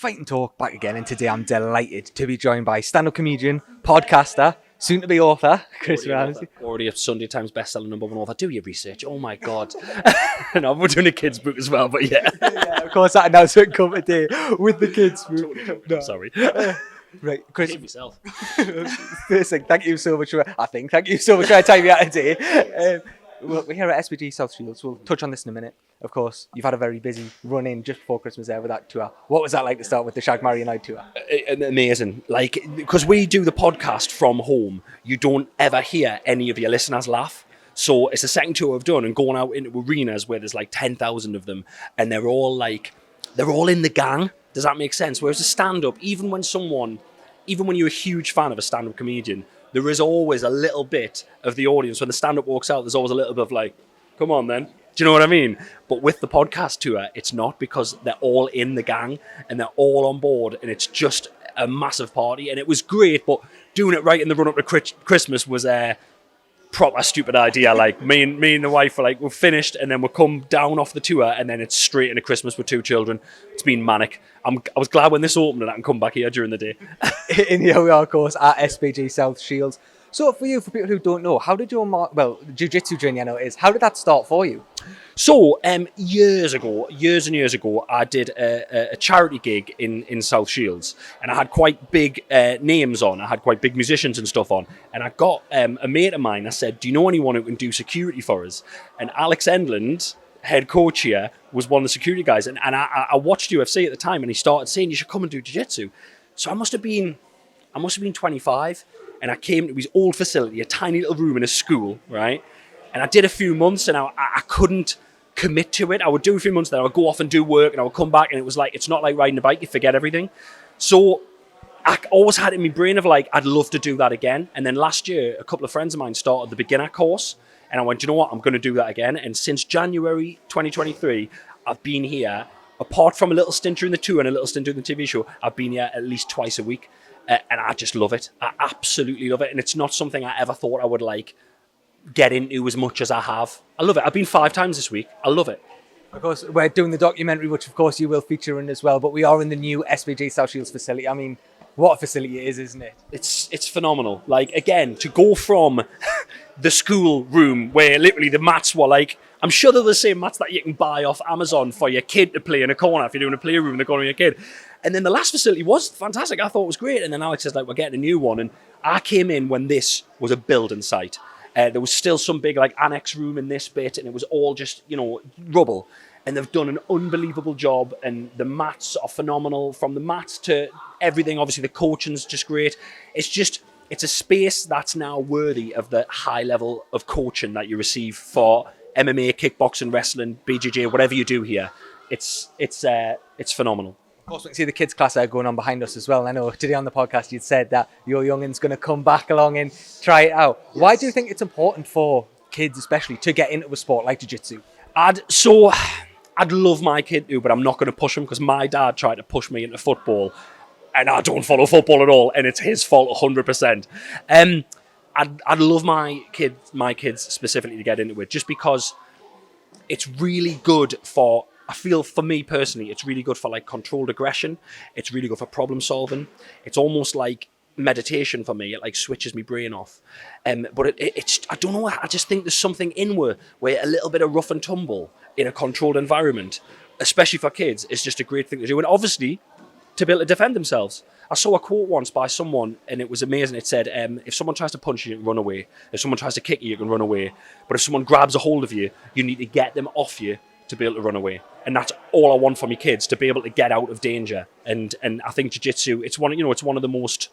Fight and Talk back again, and today I'm delighted to be joined by stand-up comedian, podcaster, soon-to-be author, Chris Ramsey. Already a Sunday Times best-selling number one author. Do your research. Oh my God. No, we're doing a kids' book as well, but yeah. Yeah, of course, that announcement come today with the kids' book. No. Sorry. Right, Chris. Hate myself. First thing, thank you so much for your time out today. Well, we're here at SBG South Shields. We'll touch on this in a minute. Of course, you've had a very busy run-in just before Christmas there with that tour. What was that like to start with the Shag, Marry and Hide tour? Amazing. Like, because we do the podcast from home, you don't ever hear any of your listeners laugh. So it's the second tour I've done, and going out into arenas where there's like 10,000 of them, and they're all in the gang. Does that make sense? Whereas a stand-up, even when you're a huge fan of a stand-up comedian, there is always a little bit of the audience. When the stand-up walks out, there's always a little bit of like, come on then. Do you know what I mean? But with the podcast tour, it's not, because they're all in the gang and they're all on board, and it's just a massive party. And it was great, but doing it right in the run-up to Christmas was a proper stupid idea. Like me and the wife were like, we're finished, and then we'll come down off the tour, and then it's straight into Christmas with 2 children. It's been manic. I was glad when this opened and I can come back here during the day. And here we are, of course, at SBG South Shields. So for people who don't know, how did your Jiu Jitsu journey, I know it is, how did that start for you? So years and years ago, I did a charity gig in South Shields, and I had quite big names on. I had quite big musicians and stuff on, and I got a mate of mine. I said, do you know anyone who can do security for us? And Alex Endland, head coach here, was one of the security guys, and I watched UFC at the time, and he started saying, you should come and do jiu-jitsu. So I must have been 25, and I came to his old facility, a tiny little room in a school, right? And I did a few months, and I couldn't commit to it. I would do a few months, then I would go off and do work, and I would come back, and it was like, it's not like riding a bike, you forget everything. So I always had in my brain of like, I'd love to do that again. And then last year, a couple of friends of mine started the beginner course, and I went, you know what, I'm going to do that again. And since January 2023, I've been here, apart from a little stint during the tour and a little stint during the TV show, I've been here at least twice a week. And I just love it. I absolutely love it. And it's not something I ever thought I would like get into as much as I have. I love it. I've been 5 times this week. I love it. Of course, we're doing the documentary, which of course you will feature in as well, but we are in the new SBG South Shields facility. I mean, what a facility it is, isn't it? It's phenomenal. Like, again, to go from the school room where literally the mats were like, I'm sure they're the same mats that you can buy off Amazon for your kid to play in a corner if you're doing a playroom in the corner of your kid. And then the last facility was fantastic. I thought it was great. And then Alex says, like, we're getting a new one. And I came in when this was a building site. There was still some big like annex room in this bit, and it was all just, rubble. And they've done an unbelievable job, and the mats are phenomenal. From the mats to everything, obviously the coaching's just great. It's a space that's now worthy of the high level of coaching that you receive for MMA, kickboxing, wrestling, BJJ, whatever you do here. It's phenomenal. Of course, we can see the kids' class there going on behind us as well. I know today on the podcast you'd said that your youngin's going to come back along and try it out. Why do you think it's important for kids especially to get into a sport like jiu-jitsu? I'd love my kid to, but I'm not going to push him, because my dad tried to push me into football, and I don't follow football at all, and it's his fault 100%. I'd love my kids specifically to get into it, just because it's really good for, I feel for me personally, it's really good for like controlled aggression. It's really good for problem solving. It's almost like meditation for me. It like switches my brain off. But it's I don't know, I just think there's something in where a little bit of rough and tumble in a controlled environment, especially for kids, is just a great thing to do. And obviously, to be able to defend themselves. I saw a quote once by someone, and it was amazing. It said, if someone tries to punch you, you can run away. If someone tries to kick you, you can run away. But if someone grabs a hold of you, you need to get them off you to be able to run away. And that's all I want for my kids, to be able to get out of danger. And I think jiu-jitsu, it's one of the most,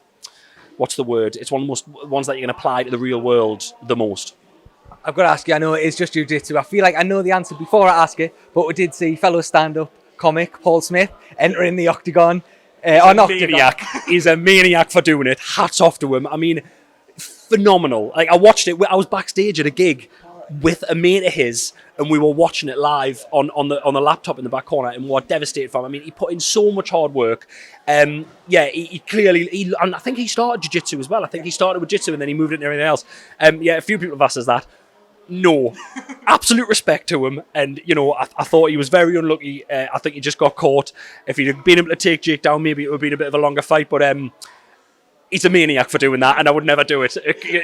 what's the word? It's one of the most ones that you can apply to the real world the most. I've got to ask you, I know it is just jiu-jitsu. I feel like I know the answer before I ask it, but we did see fellow stand-up comic Paul Smith entering the octagon. Maniac. He's a maniac for doing it. Hats off to him. I mean, phenomenal. Like, I watched it. I was backstage at a gig with a mate of his, and we were watching it live on the laptop in the back corner, and we were devastated for him. I mean, he put in so much hard work. He clearly, and I think he started jiu-jitsu as well. I think he started with jiu-jitsu and then he moved into everything else. A few people have asked us that. No. Absolute respect to him. And, you know, I thought he was very unlucky. I think he just got caught. If he'd have been able to take Jake down, maybe it would have been a bit of a longer fight. But he's a maniac for doing that, and I would never do it.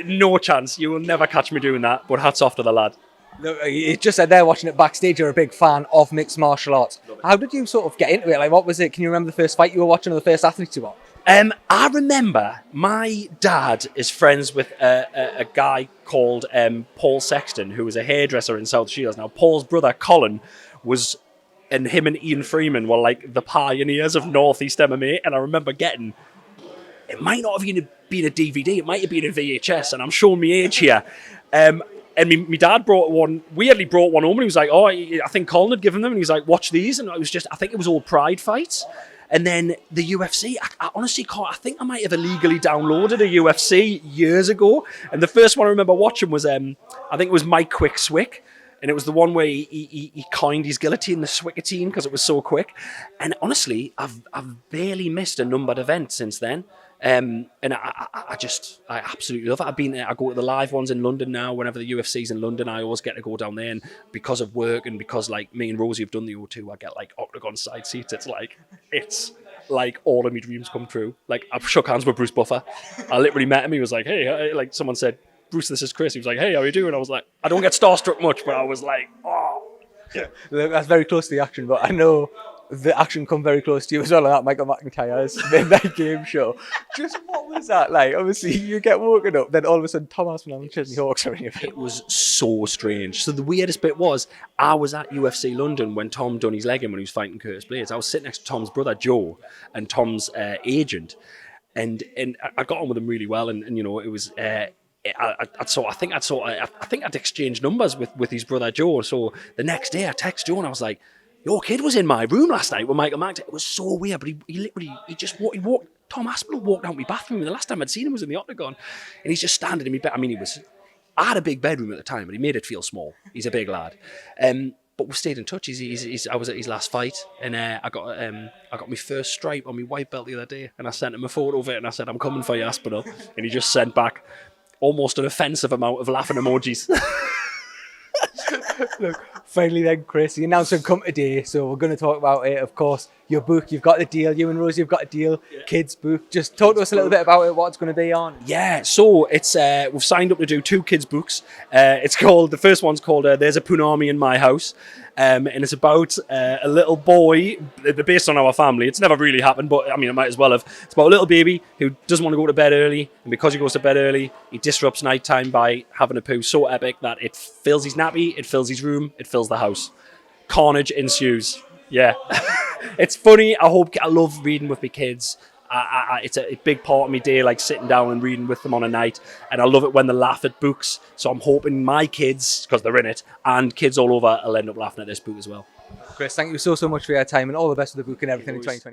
No chance. You will never catch me doing that. But hats off to the lad. Look, you just said there, watching it backstage, you're a big fan of mixed martial arts. How did you sort of get into it? Like, what was it? Can you remember the first fight you were watching or the first athlete you watched? I remember my dad is friends with a guy called Paul Sexton, who was a hairdresser in South Shields. Now, Paul's brother, Colin, and him and Ian Freeman were like the pioneers of Northeast MMA. And I remember it might not have even been a DVD, it might have been a VHS, and I'm showing my age here. And my dad weirdly brought one home, and he was like, oh, I think Colin had given them, and he was like, watch these. And I think it was all Pride fights. And then the UFC, I honestly can't, I think I might have illegally downloaded a UFC years ago. And the first one I remember watching was, I think it was Mike Quick Swick. And it was the one where he coined his guillotine the Swickatine because it was so quick. And honestly, I've barely missed a numbered event since then. And I absolutely love it. I go to the live ones in London now. Whenever the UFC's in London, I always get to go down there. And because of work and because like me and Rosie have done the O2, I get like octagon side seats. It's like all of my dreams come true. Like I've shook hands with Bruce Buffer. I literally met him. He was like, hey, like someone said, Bruce, this is Chris. He was like, hey, how are you doing? I was like, I don't get starstruck much, but I was like, oh. Yeah. That's very close to the action, but I know the action come very close to you as well, like that Michael McIntyre's Midnight Game Show. Just what was that like? Obviously, you get woken up, then all of a sudden Tom Aspinall and Chesney Hawks are in your face. It was so strange. So the weirdest bit was, I was at UFC London when Tom done his leg in when he was fighting Curtis Blades. I was sitting next to Tom's brother, Joe, and Tom's agent. And I got on with him really well, and you know, it was... I think I'd exchanged numbers with his brother Joe. So the next day I text Joe and I was like, your kid was in my room last night with Michael McIntyre. It was so weird, but he walked. Tom Aspinall walked out my bathroom. The last time I'd seen him was in the octagon, and he's just standing in my bed. I mean, I had a big bedroom at the time, but he made it feel small. He's a big lad. But we stayed in touch. I was at his last fight, and I got my first stripe on my white belt the other day, and I sent him a photo of it, and I said, I'm coming for you, Aspinall. And he just sent back almost an offensive amount of laughing emojis. Look, finally then, Chris, the announcement come today, so we're going to talk about it. Of course, your book, you've got the deal. You and Rosie have got a deal. Yeah. Kids book. Just talk to us a little bit about it. What it's going to be on. Yeah, so it's we've signed up to do 2 kids books. The first one's called "There's a Punami in My House," and it's about a little boy. They're based on our family. It's never really happened, but I mean, it might as well have. It's about a little baby who doesn't want to go to bed early, and because he goes to bed early, he disrupts nighttime by having a poo so epic that it fills his nappy, it fills his room, it fills the house. Carnage ensues. Yeah. It's funny. I love reading with my kids. It's a big part of my day, like sitting down and reading with them on a night. And I love it when they laugh at books. So I'm hoping my kids, because they're in it, and kids all over will end up laughing at this book as well. Chris, thank you so much for your time and all the best with the book and everything in 2024.